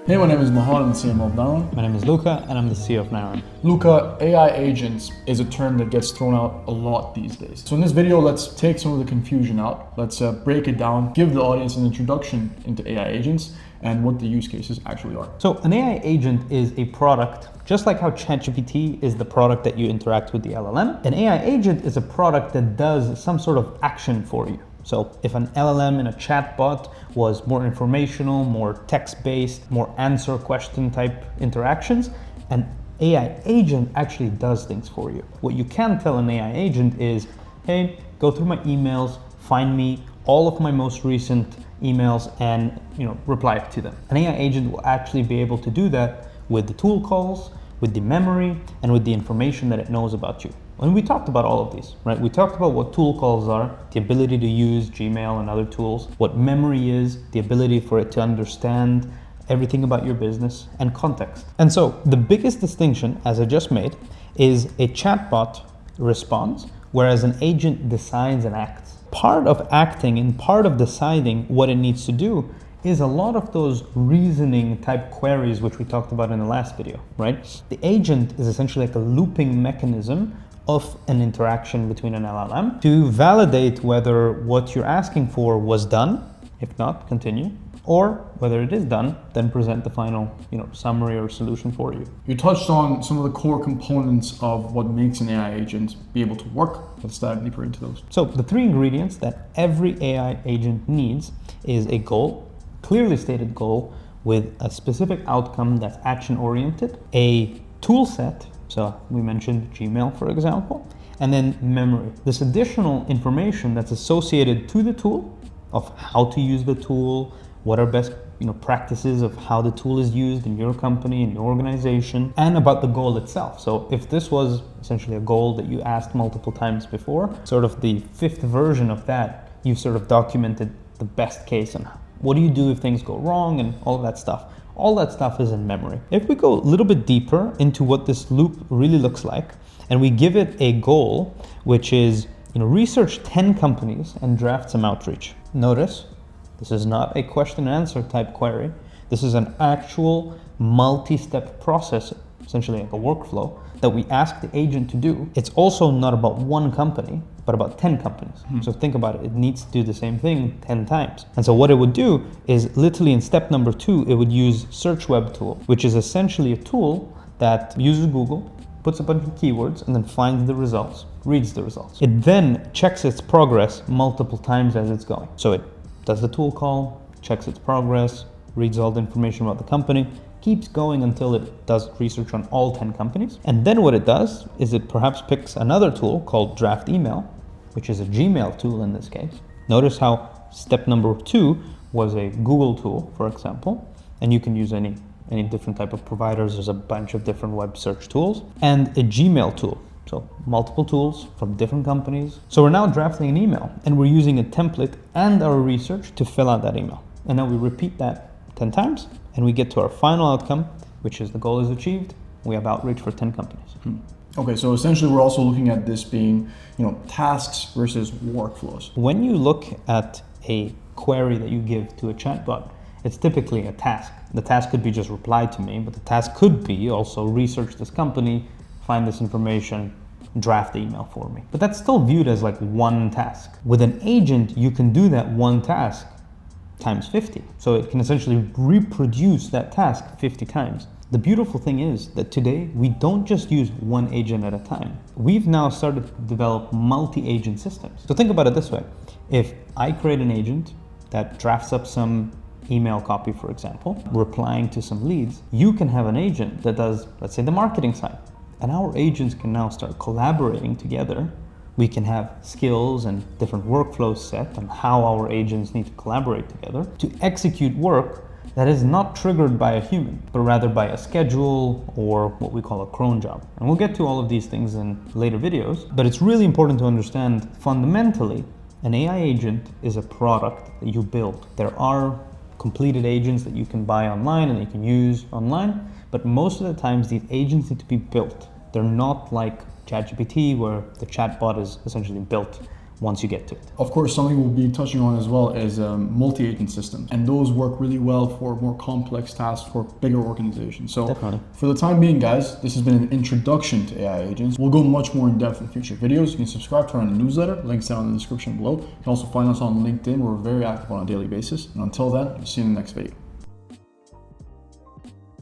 Hey, my name is Mohan, I'm the CMO of Naran. My name is Luca, and I'm the CEO of Naran. Luca, AI agents is a term that gets thrown out a lot these days. So in this video, let's take some of the confusion out. Let's break it down, give the audience an introduction into AI agents and what the use cases actually are. So an AI agent is a product, just like how ChatGPT is the product that you interact with the LLM. An AI agent is a product that does some sort of action for you. So if an LLM in a chatbot was more informational, more text-based, more answer question type interactions, an AI agent actually does things for you. What you can tell an AI agent is, hey, go through my emails, find me all of my most recent emails and reply to them. An AI agent will actually be able to do that with the tool calls, with the memory, and with the information that it knows about you. And we talked about all of these, right? We talked about what tool calls are, the ability to use Gmail and other tools, what memory is, the ability for it to understand everything about your business, and context. And so the biggest distinction, as I just made, is a chatbot responds, whereas an agent decides and acts. Part of acting and part of deciding what it needs to do is a lot of those reasoning type queries, which we talked about in the last video, right? The agent is essentially like a looping mechanism of an interaction between an LLM to validate whether what you're asking for was done. If not, continue. Or whether it is done, then present the final summary or solution for you. You touched on some of the core components of what makes an AI agent be able to work. Let's dive deeper into those. So the three ingredients that every AI agent needs is a goal, clearly stated goal with a specific outcome that's action-oriented, a tool set, so we mentioned Gmail, for example, and then memory. This additional information that's associated to the tool of how to use the tool, what are best practices of how the tool is used in your company, in your organization, and about the goal itself. So if this was essentially a goal that you asked multiple times before, sort of the fifth version of that, you've sort of documented the best case and what do you do if things go wrong and all of that stuff. All that stuff is in memory. If we go a little bit deeper into what this loop really looks like, and we give it a goal, which is research 10 companies and draft some outreach. Notice, this is not a question and answer type query. This is an actual multi-step process, essentially like a workflow, that we ask the agent to do. It's also not about one company, but about 10 companies. So think about it, it needs to do the same thing 10 times. And so what it would do is literally in step number 2, it would use Search Web Tool, which is essentially a tool that uses Google, puts a bunch of keywords, and then finds the results, reads the results. It then checks its progress multiple times as it's going. So it does the tool call, checks its progress, reads all the information about the company, keeps going until it does research on all 10 companies. And then what it does is it perhaps picks another tool called Draft Email, which is a Gmail tool in this case. Notice how step number 2 was a Google tool, for example, and you can use any different type of providers. There's a bunch of different web search tools, and a Gmail tool. So multiple tools from different companies. So we're now drafting an email and we're using a template and our research to fill out that email. And then we repeat that 10 times and we get to our final outcome, which is the goal is achieved. We have outreach for 10 companies. Okay, so essentially we're also looking at this being, tasks versus workflows. When you look at a query that you give to a chatbot, it's typically a task. The task could be just reply to me, but the task could be also research this company, find this information, draft the email for me. But that's still viewed as like one task. With an agent, you can do that one task times 50. So it can essentially reproduce that task 50 times. The beautiful thing is that today we don't just use one agent at a time. We've now started to develop multi-agent systems. So think about it this way. If I create an agent that drafts up some email copy, for example, replying to some leads, you can have an agent that does, let's say, the marketing side. And our agents can now start collaborating together. We can have skills and different workflows set on how our agents need to collaborate together to execute work that is not triggered by a human, but rather by a schedule or what we call a cron job. And we'll get to all of these things in later videos, but it's really important to understand fundamentally, an AI agent is a product that you build. There are completed agents that you can buy online and you can use online, but most of the times these agents need to be built. They're not like ChatGPT where the chatbot is essentially built once you get to it. Of course, something we'll be touching on as well is multi-agent systems, and those work really well for more complex tasks for bigger organizations. So Definitely. for the time being, guys, this has been an introduction to AI agents. We'll go much more in depth in future videos. You can subscribe to our newsletter, links down in the description below. You can also find us on LinkedIn. We're very active on a daily basis. And until then, we'll see you in the next video.